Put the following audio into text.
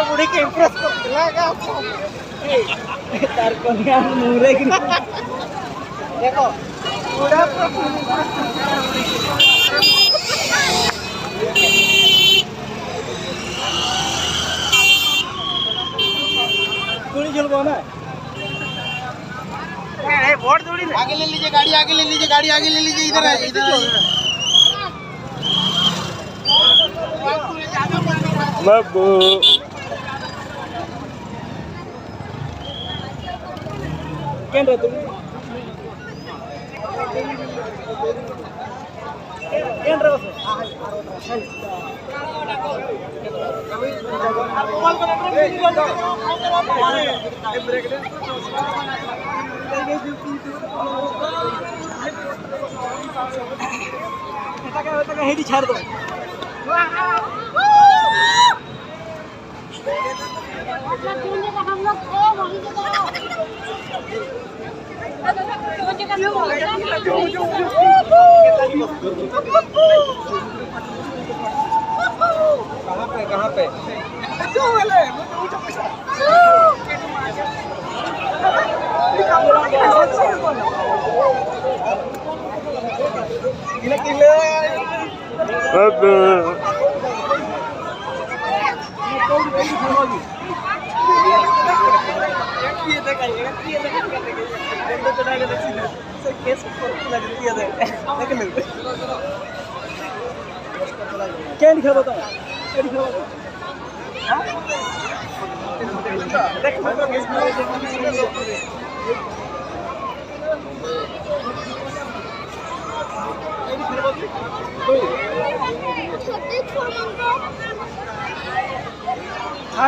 बुढ़ी के इम्प्रेस करला तार कन्या मुरे की देखो पूरा थोड़ी जलवा ना वोट थोड़ी आगे ले लीजिए गाड़ी आगे ले लीजिए गाड़ी आगे ले लीजिए इधर है इधर बाबू केन रे तुम केन रे हेडी छाड़ दो हम लोग कहाँ पे क्या लिखा बताओ क्या लिखा बताओ हाँ